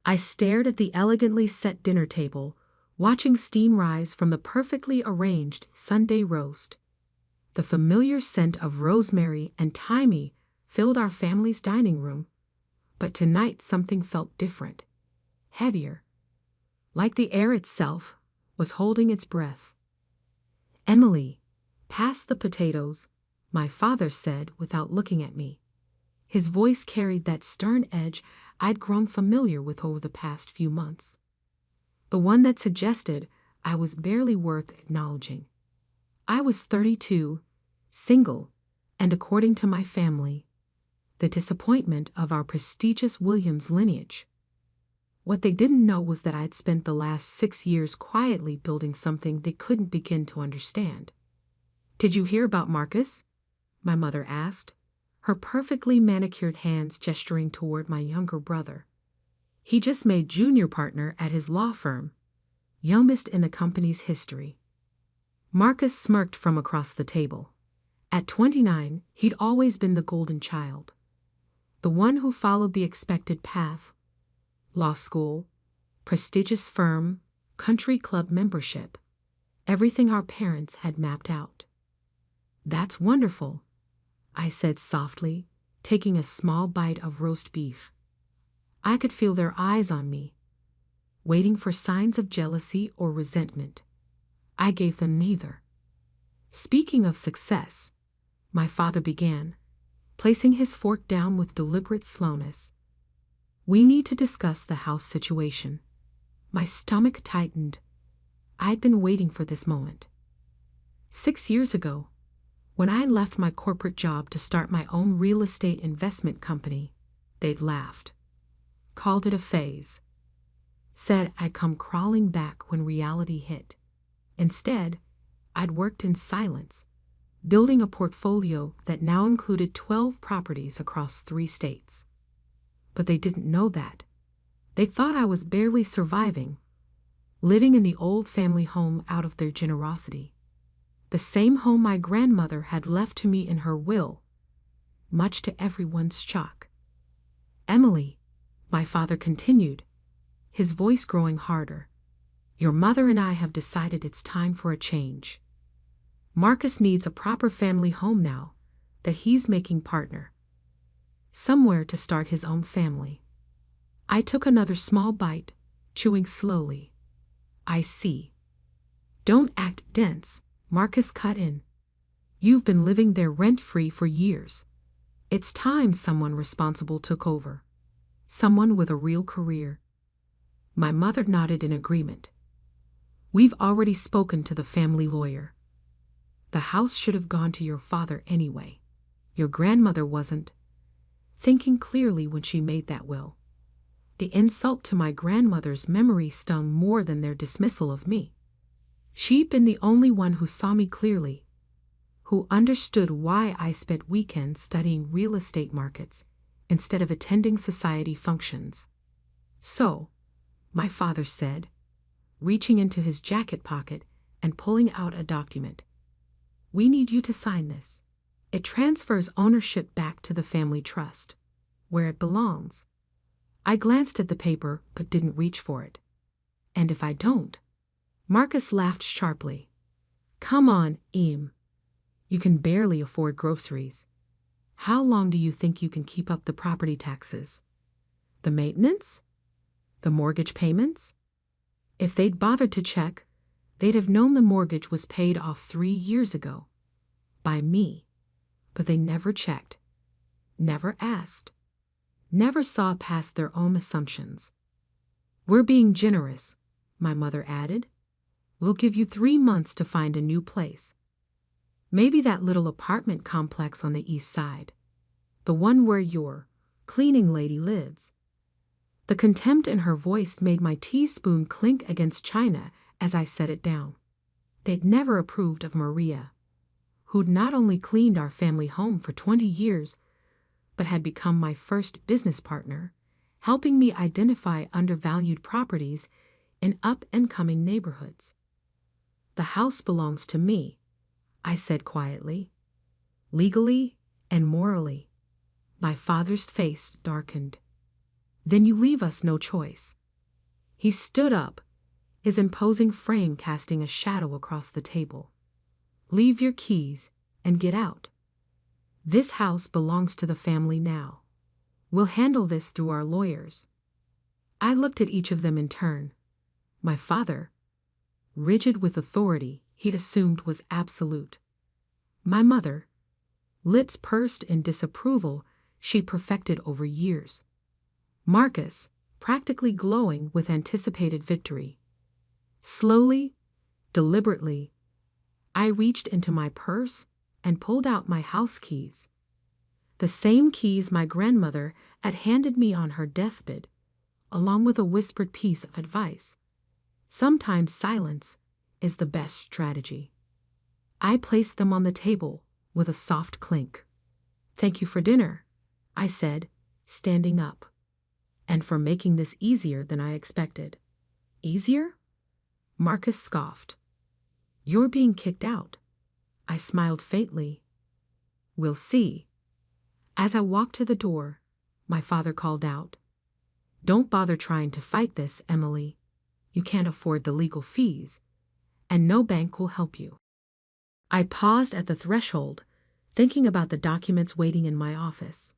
I stared at the elegantly set dinner table, watching steam rise from the perfectly arranged Sunday roast. The familiar scent of rosemary and thyme filled our family's dining room, but tonight something felt different, heavier, like the air itself was holding its breath. "Emily, pass the potatoes," my father said without looking at me. His voice carried that stern edge I'd grown familiar with over the past few months. The one that suggested I was barely worth acknowledging. I was 32, single, and according to my family, the disappointment of our prestigious Williams lineage. What they didn't know was that I'd spent the last 6 years quietly building something they couldn't begin to understand. "Did you hear about Marcus?" my mother asked, her perfectly manicured hands gesturing toward my younger brother. "He just made junior partner at his law firm, youngest in the company's history." Marcus smirked from across the table. At 29, he'd always been the golden child, the one who followed the expected path: law school, prestigious firm, country club membership, everything our parents had mapped out. "That's wonderful," I said softly, taking a small bite of roast beef. I could feel their eyes on me, waiting for signs of jealousy or resentment. I gave them neither. "Speaking of success," my father began, placing his fork down with deliberate slowness, "we need to discuss the house situation." My stomach tightened. I'd been waiting for this moment. 6 years ago, when I left my corporate job to start my own real estate investment company, they'd laughed, called it a phase, said I'd come crawling back when reality hit. Instead, I'd worked in silence, building a portfolio that now included 12 properties across 3 states. But they didn't know that. They thought I was barely surviving, living in the old family home out of their generosity. The same home my grandmother had left to me in her will, much to everyone's shock. "Emily," my father continued, his voice growing harder, "your mother and I have decided it's time for a change. Marcus needs a proper family home now that he's making partner. Somewhere to start his own family." I took another small bite, chewing slowly. "I see. Don't act dense," Marcus cut in. "You've been living there rent-free for years. It's time someone responsible took over. Someone with a real career." My mother nodded in agreement. "We've already spoken to the family lawyer. The house should have gone to your father anyway. Your grandmother wasn't thinking clearly when she made that will." The insult to my grandmother's memory stung more than their dismissal of me. She'd been the only one who saw me clearly, who understood why I spent weekends studying real estate markets instead of attending society functions. "So," my father said, reaching into his jacket pocket and pulling out a document, "we need you to sign this. It transfers ownership back to the family trust, where it belongs." I glanced at the paper but didn't reach for it. "And if I don't?" Marcus laughed sharply. "Come on, Em. You can barely afford groceries. How long do you think you can keep up the property taxes? The maintenance? The mortgage payments?" If they'd bothered to check, they'd have known the mortgage was paid off 3 years ago. By me. But they never checked. Never asked. Never saw past their own assumptions. "We're being generous," my mother added. "We'll give you 3 months to find a new place. Maybe that little apartment complex on the east side. The one where your cleaning lady lives." The contempt in her voice made my teaspoon clink against china as I set it down. They'd never approved of Maria, who'd not only cleaned our family home for 20 years, but had become my first business partner, helping me identify undervalued properties in up-and-coming neighborhoods. "The house belongs to me," I said quietly, "legally and morally." My father's face darkened. Then you leave us no choice. He stood up, his imposing frame casting a shadow across the table. Leave your keys and get out. This house belongs to the family now. We'll handle this through our lawyers. I looked at each of them in turn. My father, rigid with authority he'd assumed was absolute. My mother, lips pursed in disapproval she'd perfected over years. Marcus, practically glowing with anticipated victory. Slowly, deliberately, I reached into my purse and pulled out my house keys. The same keys my grandmother had handed me on her deathbed, along with a whispered piece of advice. Sometimes silence is the best strategy. I placed them on the table with a soft clink. Thank you for dinner, I said, standing up. And for making this easier than I expected. Easier? Marcus scoffed. You're being kicked out. I smiled faintly. We'll see. As I walked to the door, my father called out, Don't bother trying to fight this, Emily. You can't afford the legal fees, and no bank will help you. I paused at the threshold, thinking about the documents waiting in my office.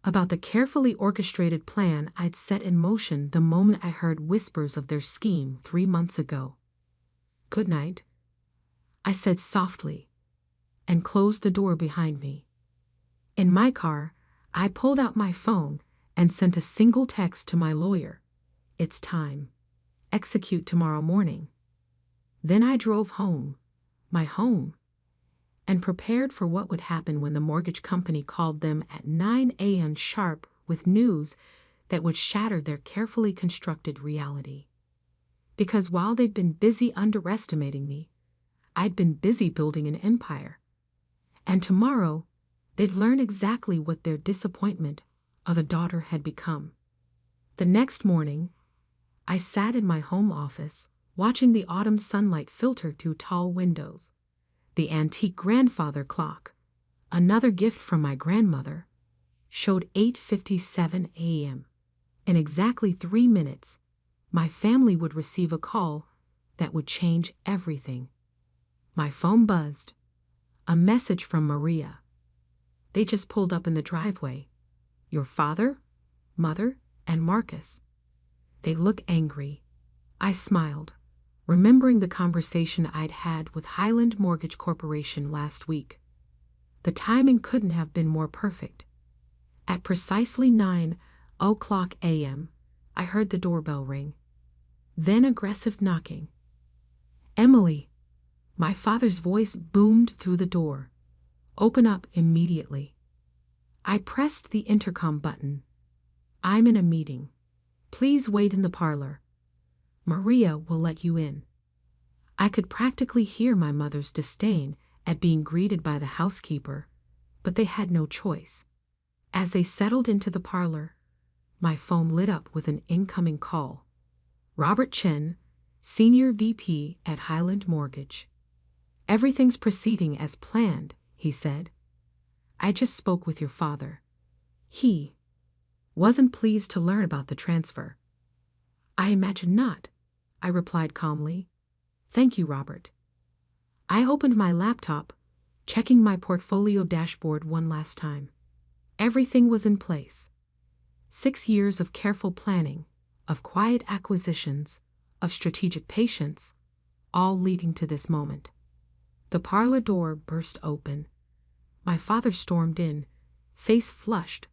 About the carefully orchestrated plan I'd set in motion the moment I heard whispers of their scheme 3 months ago. Good night, I said softly, and closed the door behind me. In my car, I pulled out my phone and sent a single text to my lawyer. It's time. Execute tomorrow morning. Then I drove home, my home, and prepared for what would happen when the mortgage company called them at 9 a.m. sharp with news that would shatter their carefully constructed reality. Because while they'd been busy underestimating me, I'd been busy building an empire. And tomorrow, they'd learn exactly what their disappointment of a daughter had become. The next morning, I sat in my home office, watching the autumn sunlight filter through tall windows. The antique grandfather clock, another gift from my grandmother, showed 8:57 a.m. In exactly 3 minutes, my family would receive a call that would change everything. My phone buzzed. A message from Maria. They just pulled up in the driveway. Your father, mother, and Marcus. They look angry. I smiled, remembering the conversation I'd had with Highland Mortgage Corporation last week. The timing couldn't have been more perfect. At precisely 9:00 a.m., I heard the doorbell ring. Then aggressive knocking. Emily, my father's voice boomed through the door. Open up immediately. I pressed the intercom button. I'm in a meeting. Please wait in the parlor. Maria will let you in. I could practically hear my mother's disdain at being greeted by the housekeeper, but they had no choice. As they settled into the parlor, my phone lit up with an incoming call. Robert Chen, Senior VP at Highland Mortgage. Everything's proceeding as planned, he said. I just spoke with your father. He wasn't pleased to learn about the transfer. I imagine not, I replied calmly. Thank you, Robert. I opened my laptop, checking my portfolio dashboard one last time. Everything was in place. 6 years of careful planning, of quiet acquisitions, of strategic patience, all leading to this moment. The parlor door burst open. My father stormed in, face flushed,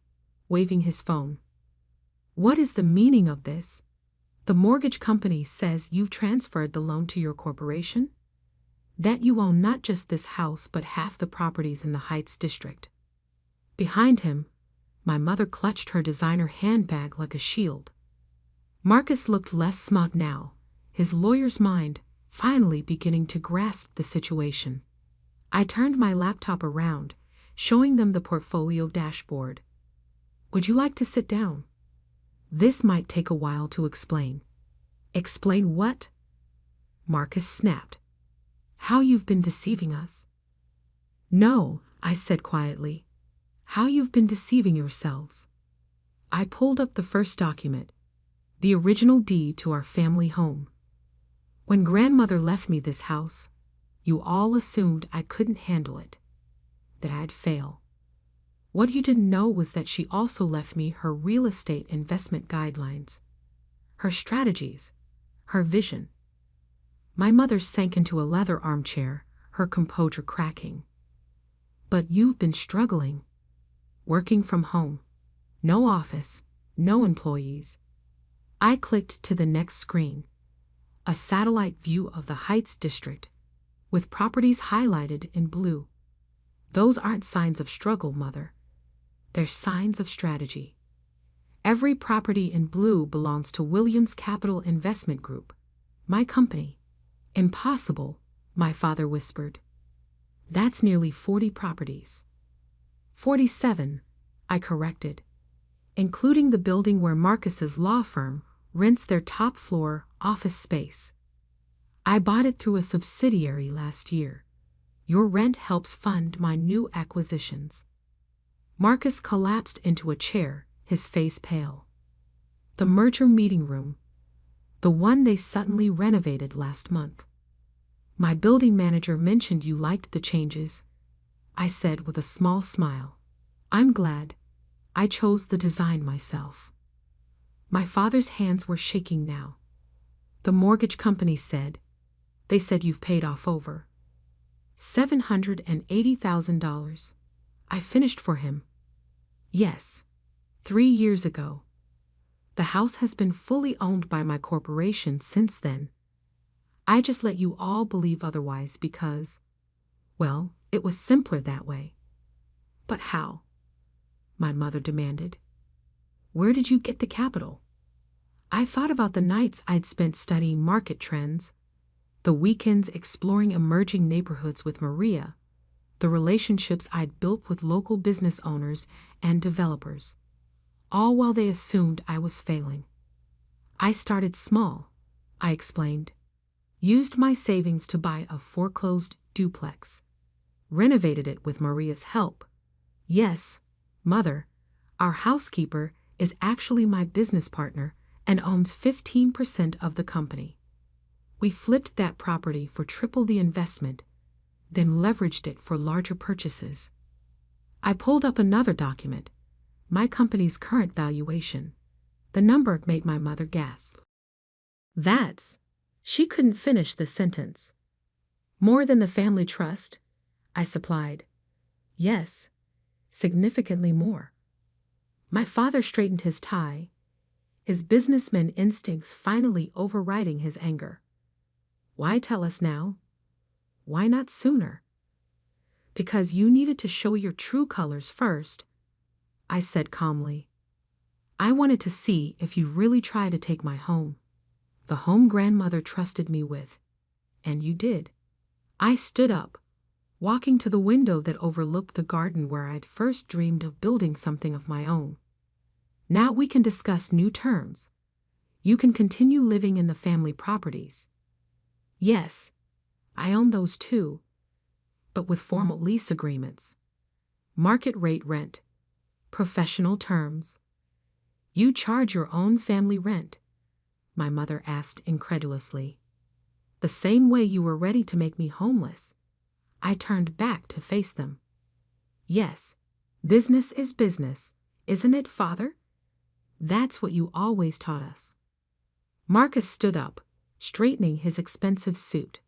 waving his phone. What is the meaning of this? The mortgage company says you've transferred the loan to your corporation? That you own not just this house but half the properties in the Heights district. Behind him, my mother clutched her designer handbag like a shield. Marcus looked less smug now, his lawyer's mind finally beginning to grasp the situation. I turned my laptop around, showing them the portfolio dashboard. Would you like to sit down? This might take a while to explain. Explain what? Marcus snapped. How you've been deceiving us. No, I said quietly. How you've been deceiving yourselves. I pulled up the first document, the original deed to our family home. When grandmother left me this house, you all assumed I couldn't handle it, that I'd fail. What you didn't know was that she also left me her real estate investment guidelines, her strategies, her vision. My mother sank into a leather armchair, her composure cracking. But you've been struggling. Working from home. No office, no employees. I clicked to the next screen. A satellite view of the Heights district, with properties highlighted in blue. Those aren't signs of struggle, Mother. They're signs of strategy. Every property in blue belongs to Williams Capital Investment Group, my company. Impossible, my father whispered. That's nearly 40 properties. 47, I corrected, including the building where Marcus's law firm rents their top-floor office space. I bought it through a subsidiary last year. Your rent helps fund my new acquisitions. Marcus collapsed into a chair, his face pale. The merger meeting room, the one they suddenly renovated last month. My building manager mentioned you liked the changes, I said with a small smile. I'm glad. I chose the design myself. My father's hands were shaking now. The mortgage company said, they said you've paid off over $780,000. I finished for him. Yes, 3 years ago. The house has been fully owned by my corporation since then. I just let you all believe otherwise because, well, it was simpler that way. But how? My mother demanded. Where did you get the capital? I thought about the nights I'd spent studying market trends, the weekends exploring emerging neighborhoods with Maria, the relationships I'd built with local business owners and developers, all while they assumed I was failing. I started small, I explained. Used my savings to buy a foreclosed duplex. Renovated it with Maria's help. Yes, Mother, our housekeeper is actually my business partner and owns 15% of the company. We flipped that property for triple the investment, then leveraged it for larger purchases. I pulled up another document, my company's current valuation. The number made my mother gasp. She couldn't finish the sentence. More than the family trust, I supplied. Yes, significantly more. My father straightened his tie, his businessman instincts finally overriding his anger. Why tell us now? Why not sooner? Because you needed to show your true colors first, I said calmly. I wanted to see if you really try to take my home. The home grandmother trusted me with. And you did. I stood up, walking to the window that overlooked the garden where I'd first dreamed of building something of my own. Now we can discuss new terms. You can continue living in the family properties. Yes, I own those too, but with formal lease agreements. Market rate rent. Professional terms. You charge your own family rent, my mother asked incredulously. The same way you were ready to make me homeless. I turned back to face them. Yes, business is business, isn't it, Father? That's what you always taught us. Marcus stood up, straightening his expensive suit.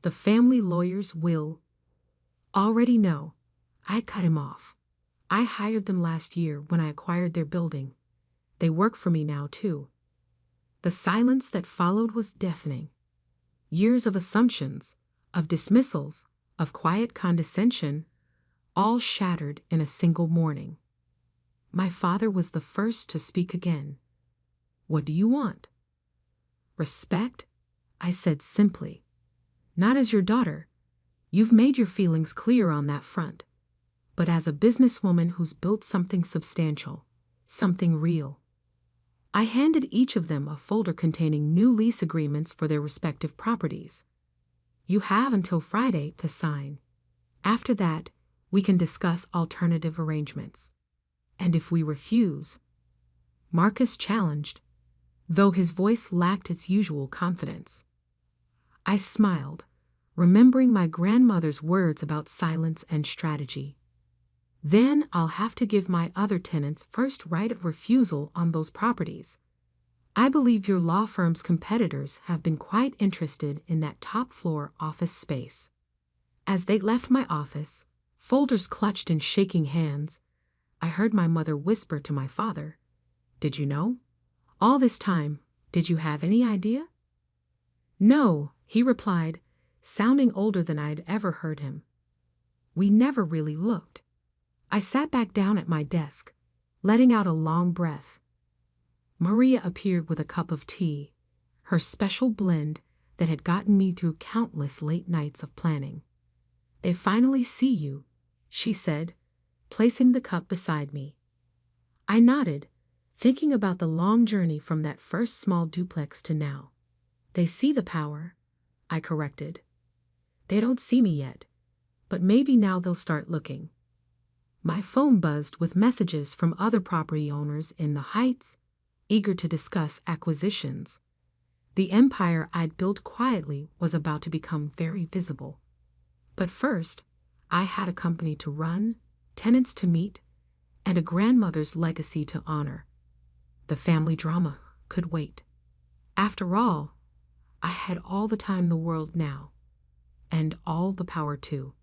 The family lawyers will already know. I cut him off. I hired them last year when I acquired their building. They work for me now, too. The silence that followed was deafening. Years of assumptions, of dismissals, of quiet condescension, all shattered in a single morning. My father was the first to speak again. What do you want? Respect, I said simply. Not as your daughter. You've made your feelings clear on that front. But as a businesswoman who's built something substantial, something real. I handed each of them a folder containing new lease agreements for their respective properties. You have until Friday to sign. After that, we can discuss alternative arrangements. And if we refuse, Marcus challenged, though his voice lacked its usual confidence. I smiled, remembering my grandmother's words about silence and strategy. Then I'll have to give my other tenants first right of refusal on those properties. I believe your law firm's competitors have been quite interested in that top-floor office space. As they left my office, folders clutched in shaking hands, I heard my mother whisper to my father, "Did you know? All this time, did you have any idea?" "No," he replied, sounding older than I'd ever heard him. "We never really looked." I sat back down at my desk, letting out a long breath. Maria appeared with a cup of tea, her special blend that had gotten me through countless late nights of planning. "They finally see you," she said, placing the cup beside me. I nodded, thinking about the long journey from that first small duplex to now. "They see the power," I corrected. "They don't see me yet, but maybe now they'll start looking." My phone buzzed with messages from other property owners in the Heights, eager to discuss acquisitions. The empire I'd built quietly was about to become very visible. But first, I had a company to run, tenants to meet, and a grandmother's legacy to honor. The family drama could wait. After all, I had all the time in the world now, and all the power too.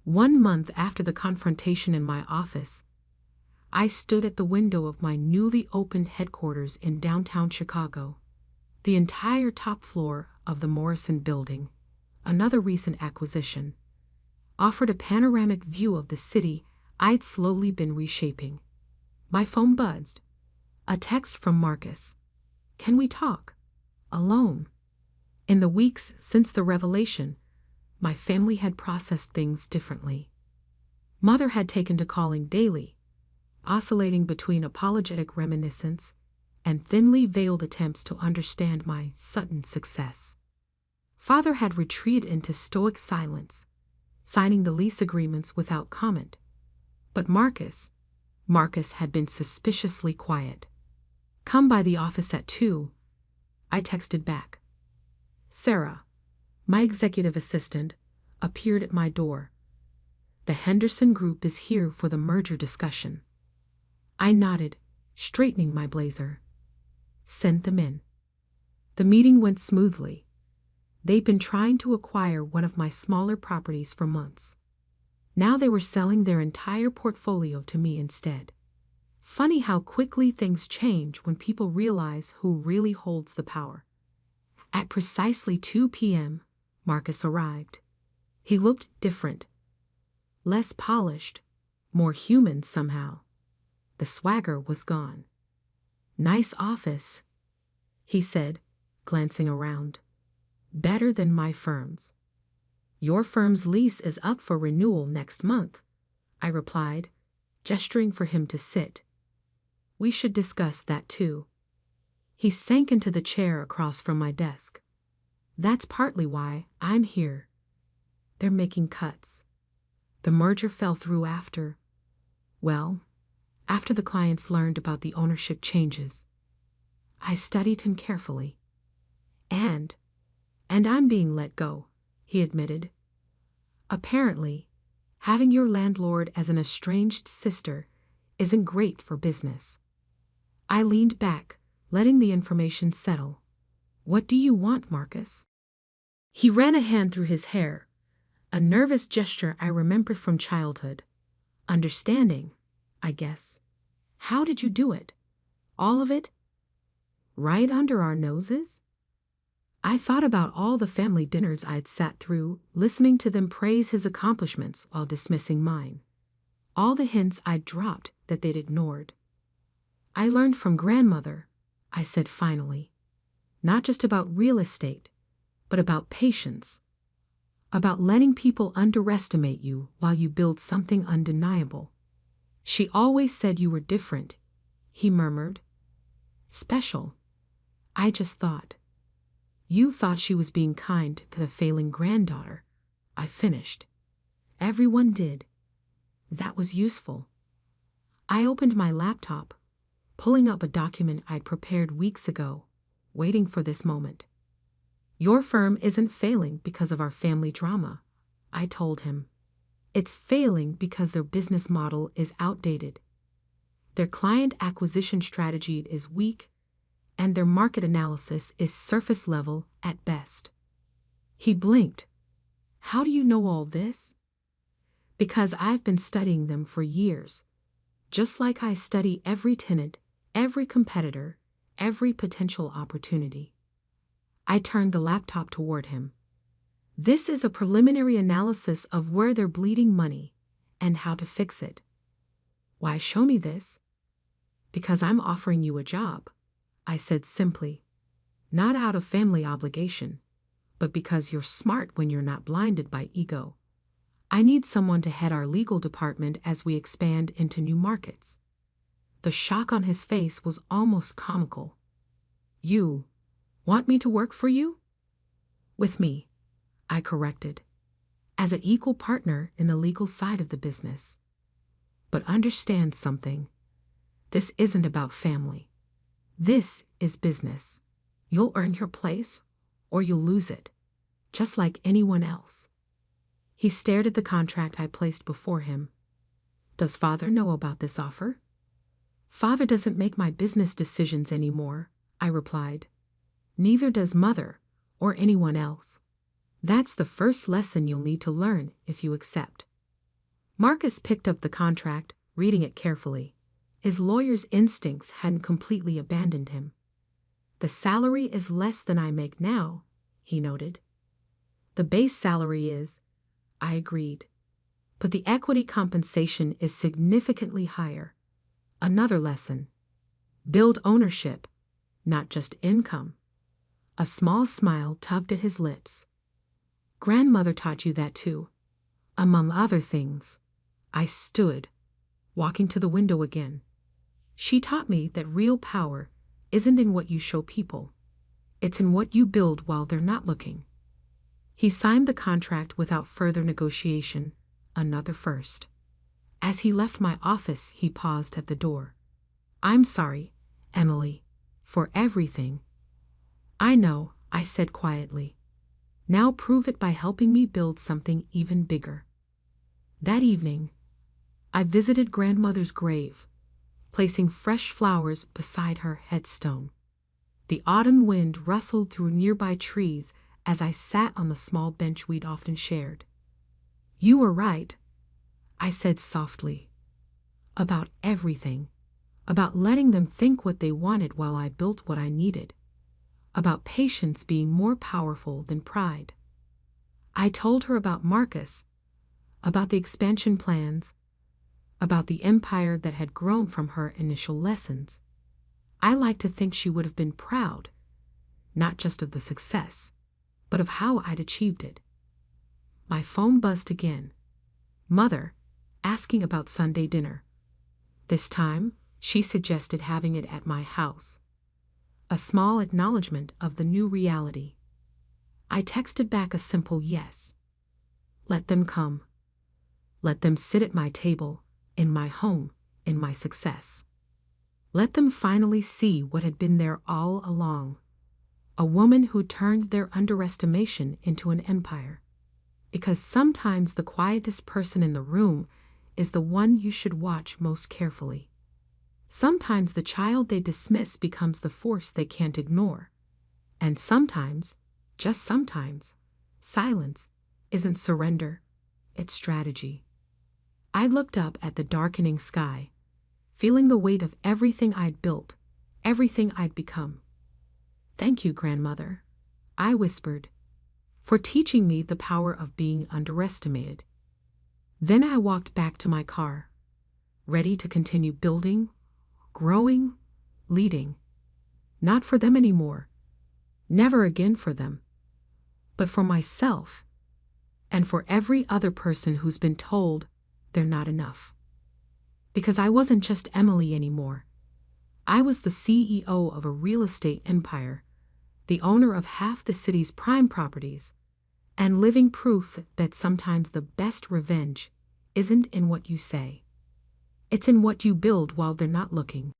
1 month after the confrontation in my office, I stood at the window of my newly opened headquarters in downtown Chicago. The entire top floor of the Morrison Building, another recent acquisition, offered a panoramic view of the city I'd slowly been reshaping. My phone buzzed. A text from Marcus. "Can we talk? Alone?" In the weeks since the revelation, my family had processed things differently. Mother had taken to calling daily, oscillating between apologetic reminiscence and thinly veiled attempts to understand my sudden success. Father had retreated into stoic silence, signing the lease agreements without comment. But Marcus had been suspiciously quiet. "Come by the office at 2, I texted back. Sarah, my executive assistant, appeared at my door. "The Henderson Group is here for the merger discussion." I nodded, straightening my blazer. "Send them in." The meeting went smoothly. They'd been trying to acquire one of my smaller properties for months. Now they were selling their entire portfolio to me instead. Funny how quickly things change when people realize who really holds the power. At precisely 2 p.m., Marcus arrived. He looked different. Less polished, more human somehow. The swagger was gone. "Nice office," he said, glancing around. "Better than my firm's." "Your firm's lease is up for renewal next month," I replied, gesturing for him to sit. "We should discuss that too." He sank into the chair across from my desk. "That's partly why I'm here. They're making cuts. The merger fell through after the clients learned about the ownership changes." I studied him carefully. And I'm being let go," he admitted. "Apparently, having your landlord as an estranged sister isn't great for business." I leaned back, letting the information settle. "What do you want, Marcus?" He ran a hand through his hair, a nervous gesture I remembered from childhood. "Understanding, I guess." "How did you do it? All of it? Right under our noses?" I thought about all the family dinners I'd sat through, listening to them praise his accomplishments while dismissing mine. All the hints I'd dropped that they'd ignored. "I learned from grandmother," I said finally. "Not just about real estate, but about patience. About letting people underestimate you while you build something undeniable. She always said you were different," he murmured. "Special, I just thought." "You thought she was being kind to the failing granddaughter," I finished. "Everyone did. That was useful." I opened my laptop, pulling up a document I'd prepared weeks ago, waiting for this moment. Your firm isn't failing because of our family drama, I told him. It's failing because their business model is outdated. Their client acquisition strategy is weak, and their market analysis is surface level at best. He blinked. How do you know all this? Because I've been studying them for years, just like I study every tenant, every competitor, every potential opportunity. I turned the laptop toward him. This is a preliminary analysis of where they're bleeding money and how to fix it. Why show me this? Because I'm offering you a job, I said simply. Not out of family obligation, but because you're smart when you're not blinded by ego. I need someone to head our legal department as we expand into new markets. The shock on his face was almost comical. You want me to work for you? With me, I corrected, as an equal partner in the legal side of the business. But understand something. This isn't about family. This is business. You'll earn your place, or you'll lose it, just like anyone else. He stared at the contract I placed before him. Does Father know about this offer? Father doesn't make my business decisions anymore, I replied. Neither does Mother, or anyone else. That's the first lesson you'll need to learn if you accept. Marcus picked up the contract, reading it carefully. His lawyer's instincts hadn't completely abandoned him. The salary is less than I make now, he noted. The base salary is, I agreed. But the equity compensation is significantly higher. Another lesson. Build ownership, not just income. A small smile tugged at his lips. Grandmother taught you that too. Among other things. I stood, walking to the window again. She taught me that real power isn't in what you show people. It's in what you build while they're not looking. He signed the contract without further negotiation, another first. As he left my office, he paused at the door. I'm sorry, Emily, for everything. I know, I said quietly. Now prove it by helping me build something even bigger. That evening, I visited grandmother's grave, placing fresh flowers beside her headstone. The autumn wind rustled through nearby trees as I sat on the small bench we'd often shared. You were right, I said softly. About everything. About letting them think what they wanted while I built what I needed. About patience being more powerful than pride. I told her about Marcus, about the expansion plans, about the empire that had grown from her initial lessons. I like to think she would have been proud, not just of the success, but of how I'd achieved it. My phone buzzed again. Mother, asking about Sunday dinner. This time, she suggested having it at my house. A small acknowledgement of the new reality. I texted back a simple yes. Let them come. Let them sit at my table, in my home, in my success. Let them finally see what had been there all along. A woman who turned their underestimation into an empire. Because sometimes the quietest person in the room is the one you should watch most carefully. Sometimes the child they dismiss becomes the force they can't ignore. And sometimes, just sometimes, silence isn't surrender, it's strategy. I looked up at the darkening sky, feeling the weight of everything I'd built, everything I'd become. Thank you, grandmother, I whispered, for teaching me the power of being underestimated. Then I walked back to my car, ready to continue building, growing, leading. Not for them anymore, never again for them, but for myself, and for every other person who's been told they're not enough. Because I wasn't just Emily anymore. I was the CEO of a real estate empire, the owner of half the city's prime properties, and living proof that sometimes the best revenge isn't in what you say. It's in what you build while they're not looking.